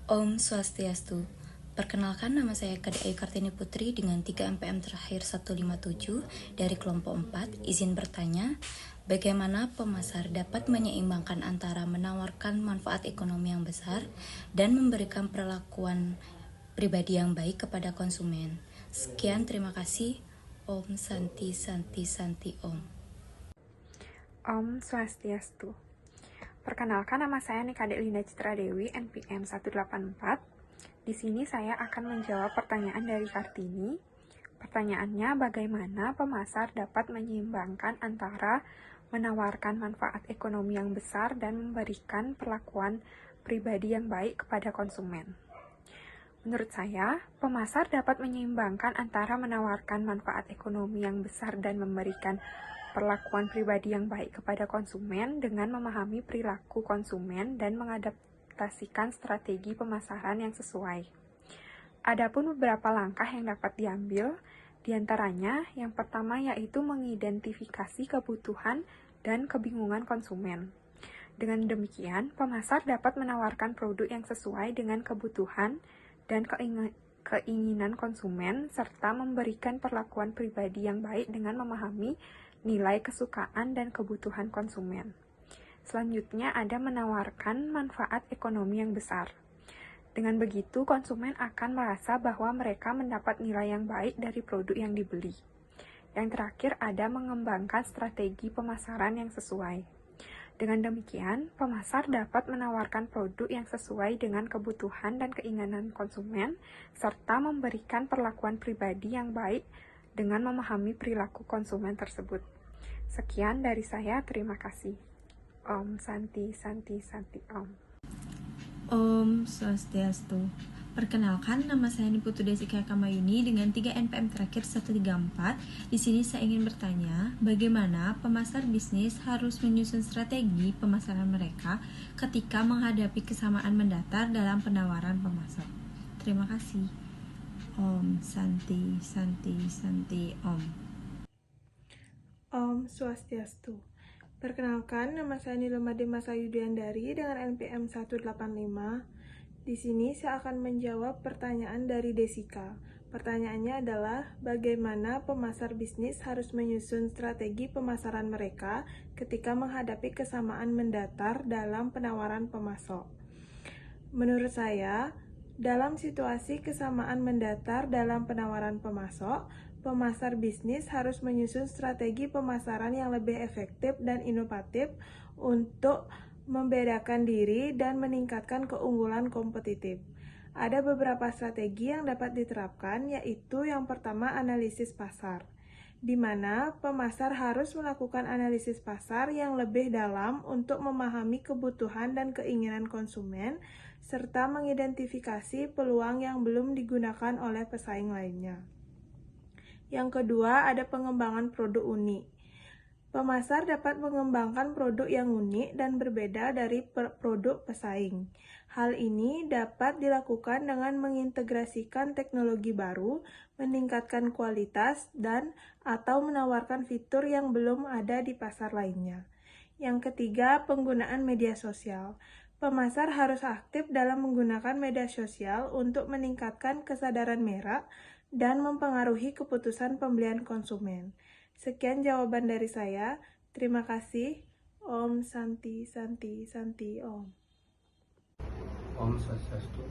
Om Swastiastu. Perkenalkan, nama saya Kadai Kartini Putri dengan 3 MPM terakhir 157 dari kelompok 4. Izin bertanya, bagaimana pemasar dapat menyeimbangkan antara menawarkan manfaat ekonomi yang besar dan memberikan perlakuan pribadi yang baik kepada konsumen? Sekian, terima kasih. Om Santi Santi Santi Om. Om Swastiastu. Perkenalkan, nama saya Nika Delinda Citra Dewi, NPM 184. Di sini saya akan menjawab pertanyaan dari Kartini. Pertanyaannya, bagaimana pemasar dapat menyeimbangkan antara menawarkan manfaat ekonomi yang besar dan memberikan perlakuan pribadi yang baik kepada konsumen? Menurut saya, pemasar dapat menyeimbangkan antara menawarkan manfaat ekonomi yang besar dan memberikan perlakuan pribadi yang baik kepada konsumen dengan memahami perilaku konsumen dan mengadaptasikan strategi pemasaran yang sesuai. Adapun beberapa langkah yang dapat diambil, diantaranya yang pertama yaitu mengidentifikasi kebutuhan dan kebingungan konsumen. Dengan demikian, pemasar dapat menawarkan produk yang sesuai dengan kebutuhan dan keinginan konsumen, serta memberikan perlakuan pribadi yang baik dengan memahami nilai kesukaan dan kebutuhan konsumen. Selanjutnya ada menawarkan manfaat ekonomi yang besar. Dengan begitu, konsumen akan merasa bahwa mereka mendapat nilai yang baik dari produk yang dibeli. Yang terakhir ada mengembangkan strategi pemasaran yang sesuai. Dengan demikian, pemasar dapat menawarkan produk yang sesuai dengan kebutuhan dan keinginan konsumen, serta memberikan perlakuan pribadi yang baik dengan memahami perilaku konsumen tersebut. Sekian dari saya, terima kasih. Om Santi Santi Santi Om. Om Swastiastu. Perkenalkan, nama saya Niputu Desika Kamayuni dengan 3 NPM terakhir 134. Di sini saya ingin bertanya, bagaimana pemasar bisnis harus menyusun strategi pemasaran mereka ketika menghadapi kesamaan mendatar dalam penawaran pemasar. Terima kasih. Om Santi Santi Santi Om. Om Swastiastu. Perkenalkan, nama saya Nilumade Masayudiandari dengan NPM 185. Di sini saya akan menjawab pertanyaan dari Desika. Pertanyaannya adalah, bagaimana pemasar bisnis harus menyusun strategi pemasaran mereka ketika menghadapi kesamaan mendatar dalam penawaran pemasok? Menurut saya, dalam situasi kesamaan mendatar dalam penawaran pemasok, pemasar bisnis harus menyusun strategi pemasaran yang lebih efektif dan inovatif untuk membedakan diri dan meningkatkan keunggulan kompetitif. Ada beberapa strategi yang dapat diterapkan, yaitu yang pertama analisis pasar, di mana pemasar harus melakukan analisis pasar yang lebih dalam untuk memahami kebutuhan dan keinginan konsumen, serta mengidentifikasi peluang yang belum digunakan oleh pesaing lainnya. Yang kedua, ada pengembangan produk unik. Pemasar dapat mengembangkan produk yang unik dan berbeda dari produk pesaing. Hal ini dapat dilakukan dengan mengintegrasikan teknologi baru, meningkatkan kualitas, dan atau menawarkan fitur yang belum ada di pasar lainnya. Yang ketiga, penggunaan media sosial. Pemasar harus aktif dalam menggunakan media sosial untuk meningkatkan kesadaran merek dan mempengaruhi keputusan pembelian konsumen. Sekian jawaban dari saya. Terima kasih. Om Santi Santi Santi Om. Om Swastiastu.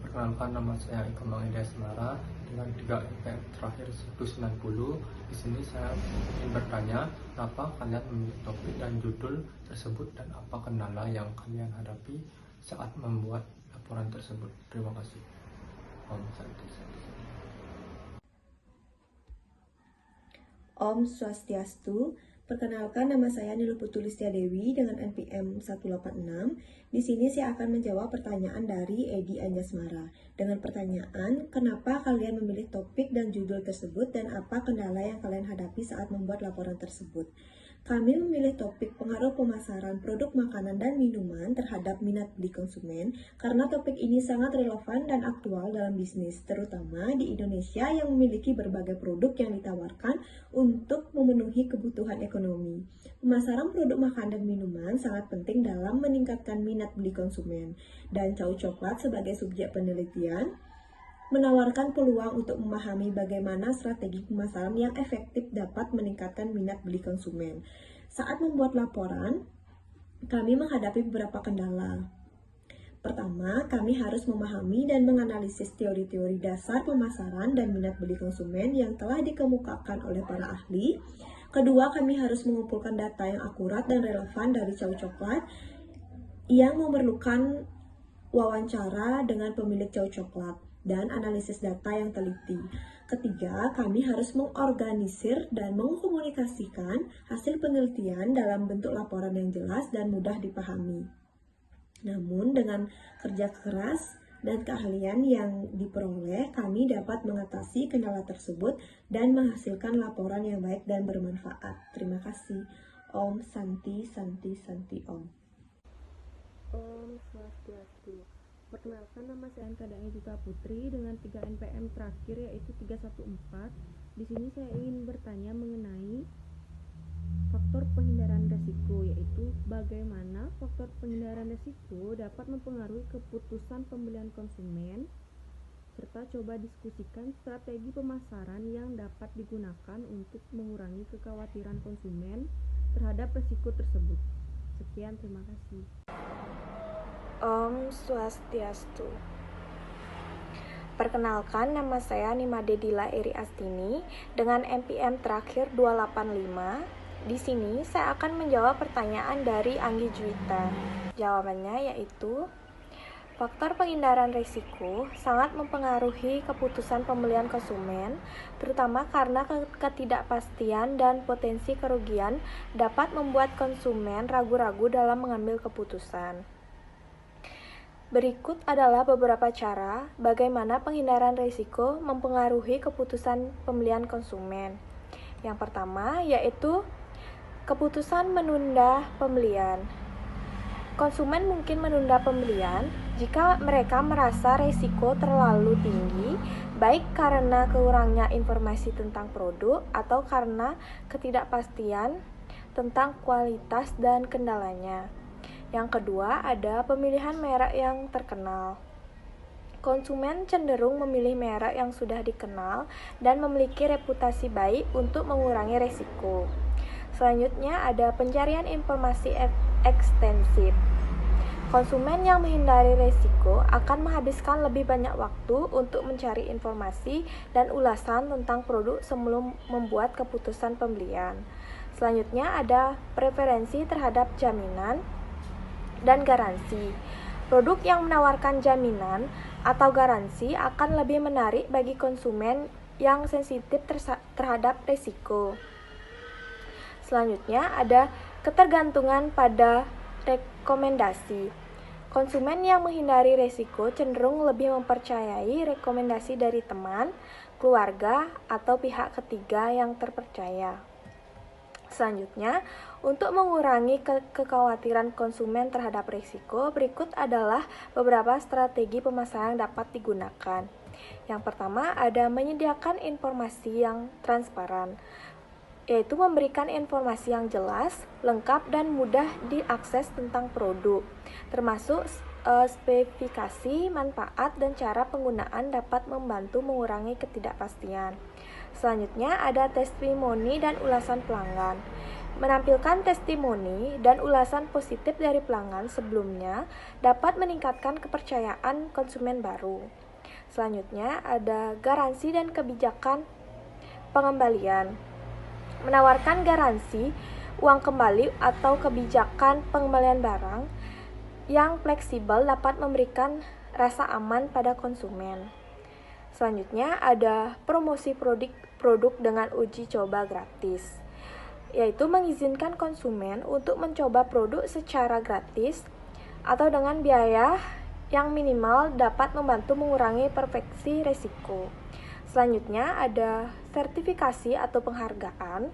Perkenalkan, nama saya Ika Manginda Semara dengan 3 NPM terakhir 190. Di sini saya ingin bertanya, kenapa kalian memilih topik dan judul tersebut dan apa kendala yang kalian hadapi saat membuat laporan tersebut? Terima kasih. Om Santi Santi. Om Swastiastu. Perkenalkan, nama saya Niluputu Listia Dewi dengan NPM 186. Di sini saya akan menjawab pertanyaan dari Edi Anjasmara dengan pertanyaan, kenapa kalian memilih topik dan judul tersebut dan apa kendala yang kalian hadapi saat membuat laporan tersebut? Kami memilih topik pengaruh pemasaran produk makanan dan minuman terhadap minat beli konsumen karena topik ini sangat relevan dan aktual dalam bisnis, terutama di Indonesia yang memiliki berbagai produk yang ditawarkan untuk memenuhi kebutuhan ekonomi. Pemasaran produk makanan dan minuman sangat penting dalam meningkatkan minat beli konsumen, dan Chow Coklat sebagai subjek penelitian menawarkan peluang untuk memahami bagaimana strategi pemasaran yang efektif dapat meningkatkan minat beli konsumen. Saat membuat laporan, kami menghadapi beberapa kendala. Pertama, kami harus memahami dan menganalisis teori-teori dasar pemasaran dan minat beli konsumen yang telah dikemukakan oleh para ahli. Kedua, kami harus mengumpulkan data yang akurat dan relevan dari Chow Coklat yang memerlukan wawancara dengan pemilik Chow Coklat dan analisis data yang teliti. Ketiga, kami harus mengorganisir dan mengkomunikasikan hasil penelitian dalam bentuk laporan yang jelas dan mudah dipahami. Namun, dengan kerja keras dan keahlian yang diperoleh, kami dapat mengatasi kendala tersebut dan menghasilkan laporan yang baik dan bermanfaat. Terima kasih. Om Santi Santi Santi Om. Om Swastiastu. Perkenalkan, nama saya KDAI Juta Putri dengan 3 NPM terakhir yaitu 314. Di sini saya ingin bertanya mengenai faktor penghindaran risiko, yaitu bagaimana faktor penghindaran risiko dapat mempengaruhi keputusan pembelian konsumen, serta coba diskusikan strategi pemasaran yang dapat digunakan untuk mengurangi kekhawatiran konsumen terhadap risiko tersebut. Sekian, terima kasih. Om Swastiastu. Perkenalkan, nama saya Nimade Dila Eri Astini dengan NPM terakhir 285. Di sini saya akan menjawab pertanyaan dari Anggi Juwita. Jawabannya yaitu faktor penghindaran risiko sangat mempengaruhi keputusan pembelian konsumen, terutama karena ketidakpastian dan potensi kerugian dapat membuat konsumen ragu-ragu dalam mengambil keputusan. Berikut adalah beberapa cara bagaimana penghindaran risiko mempengaruhi keputusan pembelian konsumen. Yang pertama yaitu keputusan menunda pembelian. Konsumen mungkin menunda pembelian jika mereka merasa risiko terlalu tinggi, baik karena kurangnya informasi tentang produk atau karena ketidakpastian tentang kualitas dan kendalanya. Yang kedua, ada pemilihan merek yang terkenal. Konsumen cenderung memilih merek yang sudah dikenal dan memiliki reputasi baik untuk mengurangi risiko. Selanjutnya, ada pencarian informasi ekstensif. Konsumen yang menghindari risiko akan menghabiskan lebih banyak waktu untuk mencari informasi dan ulasan tentang produk sebelum membuat keputusan pembelian. Selanjutnya, ada preferensi terhadap jaminan dan garansi. Produk yang menawarkan jaminan atau garansi akan lebih menarik bagi konsumen yang sensitif terhadap risiko. Selanjutnya ada ketergantungan pada rekomendasi. Konsumen yang menghindari risiko cenderung lebih mempercayai rekomendasi dari teman, keluarga, atau pihak ketiga yang terpercaya. Selanjutnya, untuk mengurangi kekhawatiran konsumen terhadap risiko, berikut adalah beberapa strategi pemasaran yang dapat digunakan. Yang pertama, ada menyediakan informasi yang transparan, yaitu memberikan informasi yang jelas, lengkap, dan mudah diakses tentang produk, termasuk spesifikasi, manfaat, dan cara penggunaan dapat membantu mengurangi ketidakpastian. Selanjutnya ada testimoni dan ulasan pelanggan. Menampilkan testimoni dan ulasan positif dari pelanggan sebelumnya dapat meningkatkan kepercayaan konsumen baru. Selanjutnya ada garansi dan kebijakan pengembalian. Menawarkan garansi uang kembali atau kebijakan pengembalian barang yang fleksibel dapat memberikan rasa aman pada konsumen. Selanjutnya ada promosi produk dengan uji coba gratis, yaitu mengizinkan konsumen untuk mencoba produk secara gratis atau dengan biaya yang minimal dapat membantu mengurangi persepsi risiko. Selanjutnya ada sertifikasi atau penghargaan.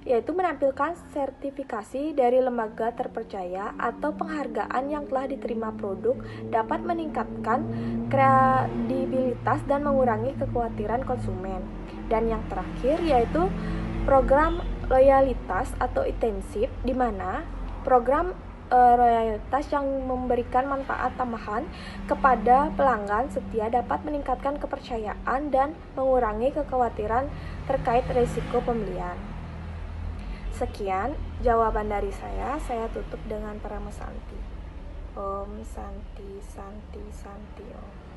yaitu menampilkan sertifikasi dari lembaga terpercaya atau penghargaan yang telah diterima produk dapat meningkatkan kredibilitas dan mengurangi kekhawatiran konsumen. Dan yang terakhir yaitu program loyalitas atau intensif, di mana program loyalitas yang memberikan manfaat tambahan kepada pelanggan setia dapat meningkatkan kepercayaan dan mengurangi kekhawatiran terkait risiko pembelian. Sekian jawaban dari saya tutup dengan Paramasanti. Om Santi Santi Santi Om.